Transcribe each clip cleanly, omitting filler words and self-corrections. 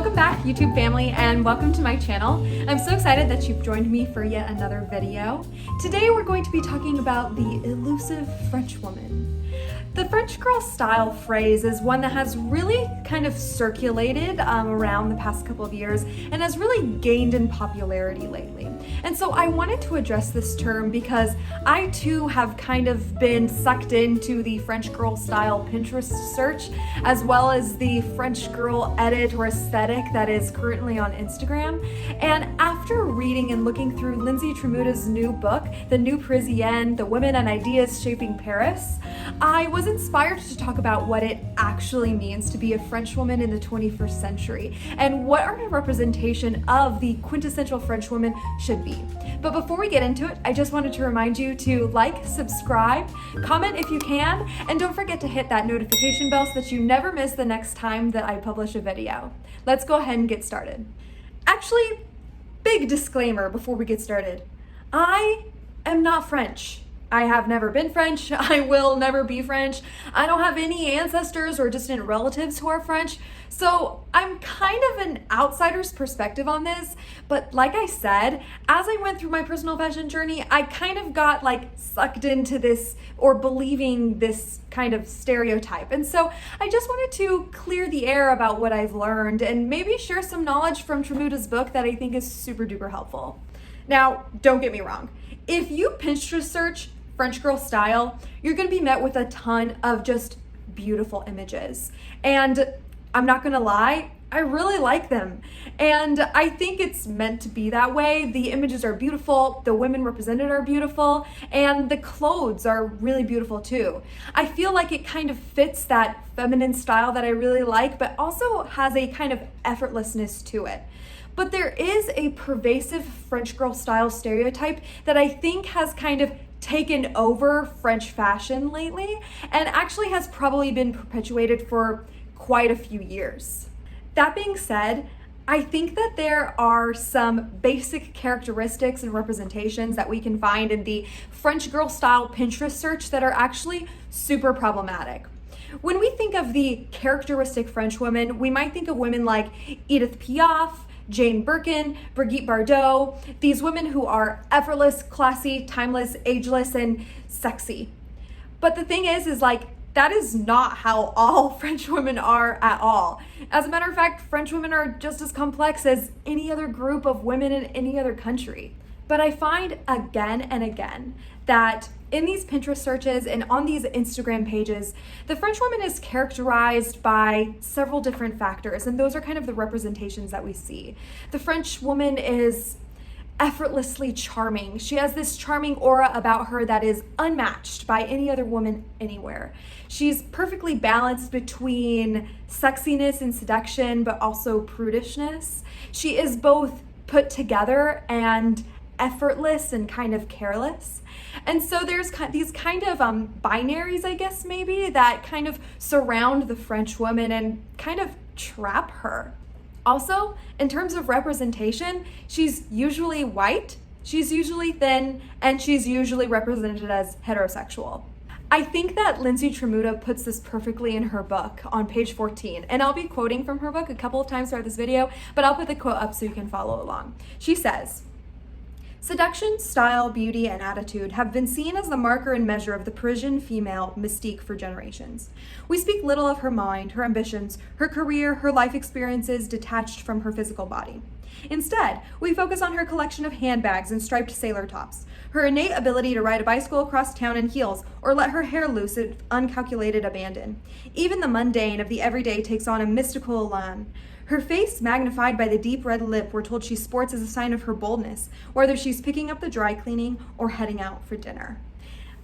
Welcome back, YouTube family, and welcome to my channel. I'm so excited that you've joined me for yet another video. Today we're going to be talking about the elusive French woman. The French girl style phrase is one that has really kind of circulated around the past couple of years and has really gained in popularity lately. And so I wanted to address this term because I too have kind of been sucked into the French girl style Pinterest search, as well as the French girl edit or aesthetic that is currently on Instagram. And after reading and looking through Lindsay Tremuta's new book, The New Parisienne, The Women and Ideas Shaping Paris, I was inspired to talk about what it actually means to be a French woman in the 21st century and what our representation of the quintessential French woman should be. But before we get into it, I just wanted to remind you to like, subscribe, comment if you can, and don't forget to hit that notification bell so that you never miss the next time that I publish a video. Let's go ahead and get started. Actually, big disclaimer before we get started. I am not French. I have never been French. I will never be French. I don't have any ancestors or distant relatives who are French. So I'm kind of an outsider's perspective on this. But like I said, as I went through my personal fashion journey, I kind of got sucked into this or believing this kind of stereotype. And so I just wanted to clear the air about what I've learned and maybe share some knowledge from Tremuta's book that I think is super duper helpful. Now, don't get me wrong. If you Pinterest search French girl style, you're going to be met with a ton of just beautiful images. And I'm not going to lie, I really like them. And I think it's meant to be that way. The images are beautiful, the women represented are beautiful, and the clothes are really beautiful too. I feel like it kind of fits that feminine style that I really like, but also has a kind of effortlessness to it. But there is a pervasive French girl style stereotype that I think has kind of taken over French fashion lately and actually has probably been perpetuated for quite a few years. That being said, I think that there are some basic characteristics and representations that we can find in the French girl style Pinterest search that are actually super problematic. When we think of the characteristic French woman, we might think of women like Edith Piaf, Jane Birkin, Brigitte Bardot, these women who are effortless, classy, timeless, ageless, and sexy. But the thing is that is not how all French women are at all. As a matter of fact, French women are just as complex as any other group of women in any other country. But I find again and again that in these Pinterest searches and on these Instagram pages, the French woman is characterized by several different factors, and those are kind of the representations that we see. The French woman is effortlessly charming. She has this charming aura about her that is unmatched by any other woman anywhere. She's perfectly balanced between sexiness and seduction, but also prudishness. She is both put together and effortless and kind of careless. And so there's these kind of binaries, I guess maybe, that kind of surround the French woman and kind of trap her. Also, in terms of representation, she's usually white, she's usually thin, and she's usually represented as heterosexual. I think that Lindsay Tremuta puts this perfectly in her book on page 14, and I'll be quoting from her book a couple of times throughout this video, but I'll put the quote up so you can follow along. She says, "Seduction, style, beauty, and attitude have been seen as the marker and measure of the Parisian female mystique for generations. We speak little of her mind, her ambitions, her career, her life experiences detached from her physical body. Instead, we focus on her collection of handbags and striped sailor tops, her innate ability to ride a bicycle across town in heels or let her hair loose with uncalculated abandon. Even the mundane of the everyday takes on a mystical elan. Her face, magnified by the deep red lip we're told she sports as a sign of her boldness, whether she's picking up the dry cleaning or heading out for dinner."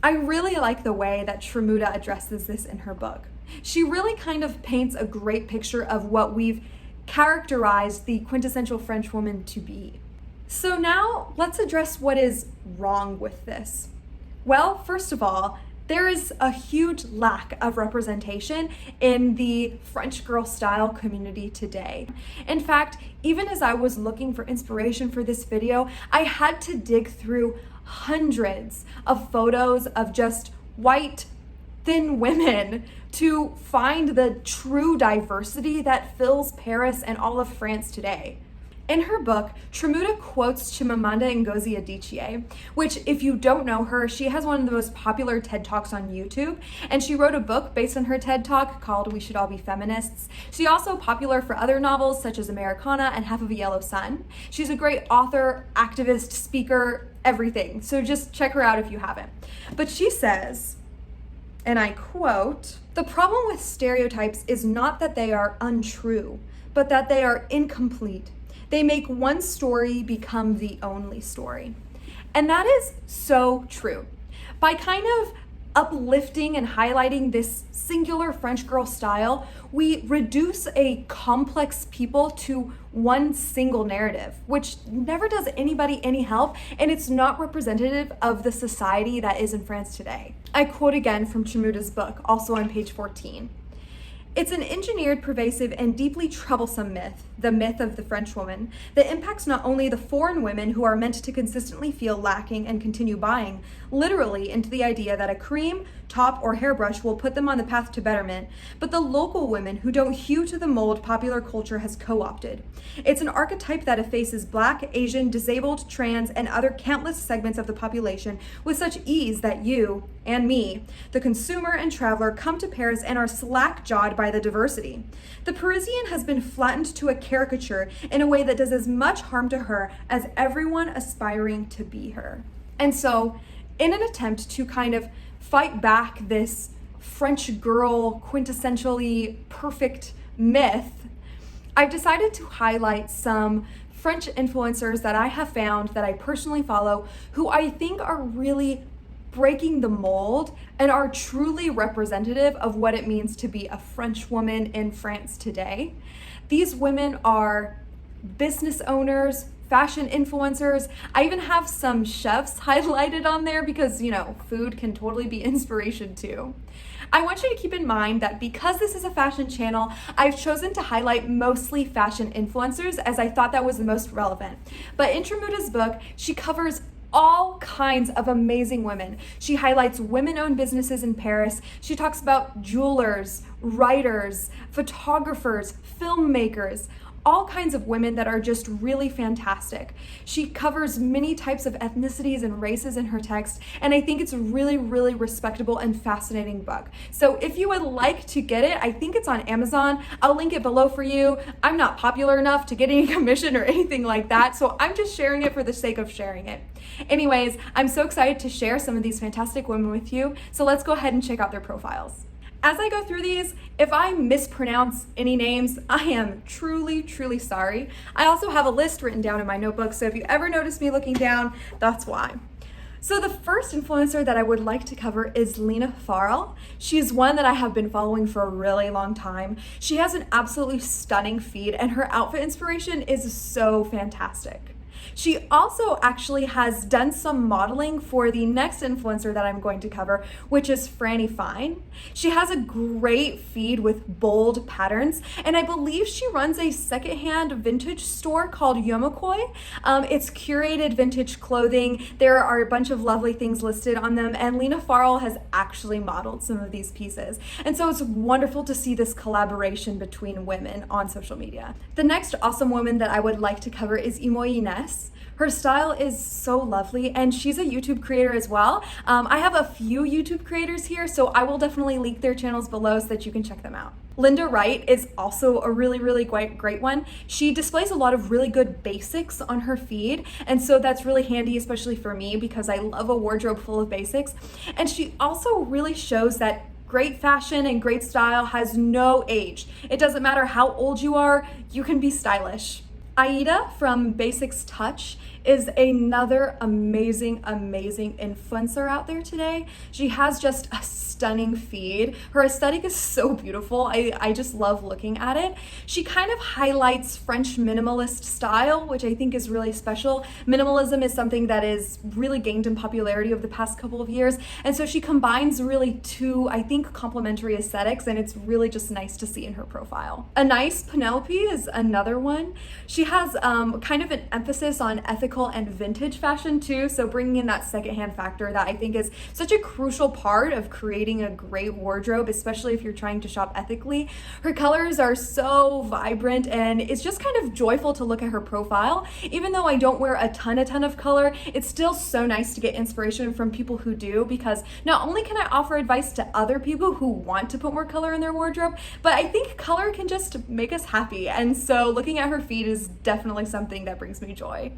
I really like the way that Tremuta addresses this in her book. She really kind of paints a great picture of what we've characterized the quintessential French woman to be. So now let's address what is wrong with this. Well, first of all, there is a huge lack of representation in the French girl style community today. In fact, even as I was looking for inspiration for this video, I had to dig through hundreds of photos of just white, thin women to find the true diversity that fills Paris and all of France today. In her book, Tremuta quotes Chimamanda Ngozi Adichie, which, if you don't know her, she has one of the most popular TED Talks on YouTube, and she wrote a book based on her TED Talk called We Should All Be Feminists. She's also popular for other novels such as Americana and Half of a Yellow Sun. She's a great author, activist, speaker, everything, so just check her out if you haven't. But she says, and I quote, "The problem with stereotypes is not that they are untrue, but that they are incomplete. They make one story become the only story." And that is so true. By kind of uplifting and highlighting this singular French girl style, we reduce a complex people to one single narrative, which never does anybody any help, and it's not representative of the society that is in France today. I quote again from Tremuta's book, also on page 14. "It's an engineered, pervasive, and deeply troublesome myth, the myth of the French woman, that impacts not only the foreign women who are meant to consistently feel lacking and continue buying, literally into the idea that a cream, top, or hairbrush will put them on the path to betterment, but the local women who don't hew to the mold popular culture has co-opted. It's an archetype that effaces Black, Asian, disabled, trans, and other countless segments of the population with such ease that you, and me, the consumer and traveler, come to Paris and are slack-jawed by the diversity. The Parisienne has been flattened to a caricature in a way that does as much harm to her as everyone aspiring to be her." And so, in an attempt to kind of fight back this French girl quintessentially perfect myth, I've decided to highlight some French influencers that I have found that I personally follow who I think are really breaking the mold and are truly representative of what it means to be a French woman in France today. These women are business owners, fashion influencers. I even have some chefs highlighted on there because, food can totally be inspiration too. I want you to keep in mind that because this is a fashion channel, I've chosen to highlight mostly fashion influencers as I thought that was the most relevant. But in Tremuta's book, she covers all kinds of amazing women. She highlights women-owned businesses in Paris. She talks about jewelers, writers, photographers, filmmakers, all kinds of women that are just really fantastic. She covers many types of ethnicities and races in her text, and I think it's a really, really respectable and fascinating book. So if you would like to get it, I think it's on Amazon. I'll link it below for you. I'm not popular enough to get any commission or anything like that, so I'm just sharing it for the sake of sharing it. Anyways, I'm so excited to share some of these fantastic women with you, so let's go ahead and check out their profiles. As I go through these, if I mispronounce any names, I am truly, truly sorry. I also have a list written down in my notebook, so if you ever notice me looking down, that's why. So the first influencer that I would like to cover is Lena Farrell. She's one that I have been following for a really long time. She has an absolutely stunning feed, and her outfit inspiration is so fantastic. She also actually has done some modeling for the next influencer that I'm going to cover, which is Franny Fine. She has a great feed with bold patterns, and I believe she runs a secondhand vintage store called Yomokoi. It's curated vintage clothing. There are a bunch of lovely things listed on them, and Lena Farrell has actually modeled some of these pieces. And so it's wonderful to see this collaboration between women on social media. The next awesome woman that I would like to cover is Imoy Ines. Her style is so lovely, and she's a YouTube creator as well. I have a few YouTube creators here, so I will definitely link their channels below so that you can check them out. Linda Wright is also a really, really great one. She displays a lot of really good basics on her feed, and so that's really handy, especially for me, because I love a wardrobe full of basics. And she also really shows that great fashion and great style has no age. It doesn't matter how old you are, you can be stylish. Aida from Basics Touch is another amazing influencer out there today. She has just a stunning feed. Her aesthetic is so beautiful. I just love looking at it. She kind of highlights French minimalist style, which I think is really special. Minimalism is something that is really gained in popularity over the past couple of years. And so she combines really two, I think, complementary aesthetics, and it's really just nice to see in her profile. A Nice Penelope is another one. She She has kind of an emphasis on ethical and vintage fashion too, so bringing in that secondhand factor that I think is such a crucial part of creating a great wardrobe, especially if you're trying to shop ethically. Her colors are so vibrant, and it's just kind of joyful to look at her profile. Even though I don't wear a ton of color, it's still so nice to get inspiration from people who do, because not only can I offer advice to other people who want to put more color in their wardrobe, but I think color can just make us happy. And so looking at her feed is definitely something that brings me joy.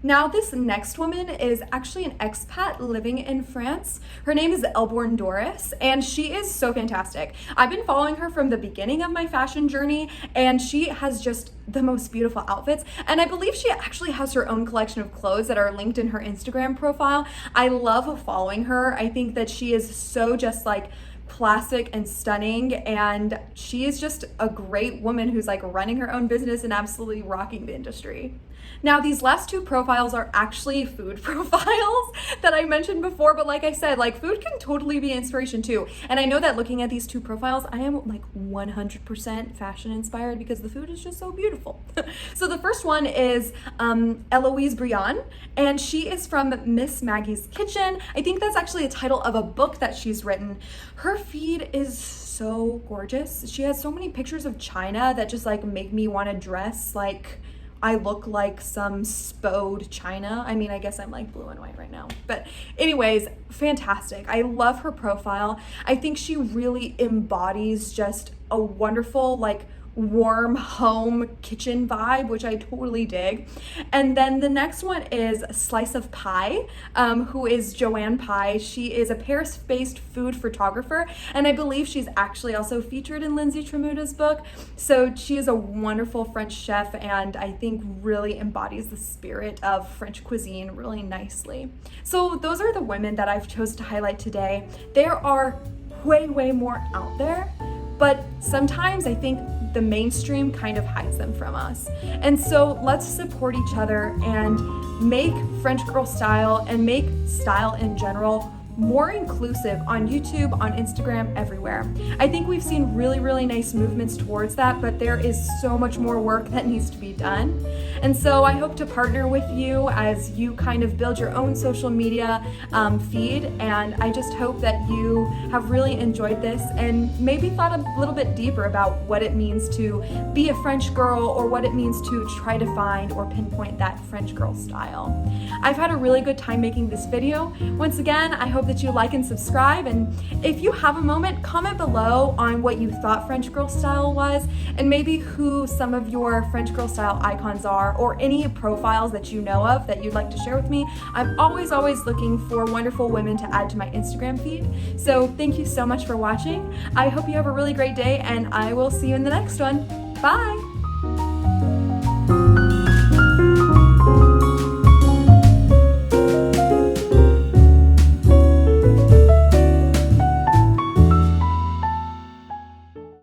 Now, this next woman is actually an expat living in France. Her name is Elborn Doris, and she is so fantastic. I've been following her from the beginning of my fashion journey, and she has just the most beautiful outfits. And I believe she actually has her own collection of clothes that are linked in her Instagram profile. I love following her. I think that she is so just like classic and stunning, and she is just a great woman who's like running her own business and absolutely rocking the industry. Now, these last two profiles are actually food profiles that I mentioned before, but like I said, like food can totally be inspiration too. And I know that looking at these two profiles, I am like 100% fashion inspired because the food is just so beautiful. So the first one is Eloise Briand, and she is from Miss Maggie's Kitchen. I think that's actually a title of a book that she's written. Her feed is so gorgeous. She has so many pictures of China that just like make me want to dress like I look like some spode China. I mean, I guess I'm like blue and white right now. But anyways, fantastic. I love her profile. I think she really embodies just a wonderful, like, warm home kitchen vibe, which I totally dig. And then the next one is Slice of Pie, who is Joanne Pie. She is a Paris-based food photographer, and I believe she's actually also featured in Lindsay Tremuta's book. So she is a wonderful French chef, and I think really embodies the spirit of French cuisine really nicely. So those are the women that I've chosen to highlight today. There are way more out there, but sometimes I think the mainstream kind of hides them from us. And so let's support each other and make French girl style and make style in general more inclusive on YouTube, on Instagram, everywhere. I think we've seen really nice movements towards that, but there is so much more work that needs to be done. And so I hope to partner with you as you kind of build your own social media feed. And I just hope that you have really enjoyed this and maybe thought a little bit deeper about what it means to be a French girl, or what it means to try to find or pinpoint that French girl style. I've had a really good time making this video. Once again, I hope that you like and subscribe, and if you have a moment, comment below on what you thought French girl style was, and maybe who some of your French girl style icons are, or any profiles that you know of that you'd like to share with me. I'm always looking for wonderful women to add to my Instagram feed. So thank you so much for watching. I hope you have a really great day, and I will see you in the next one. Bye!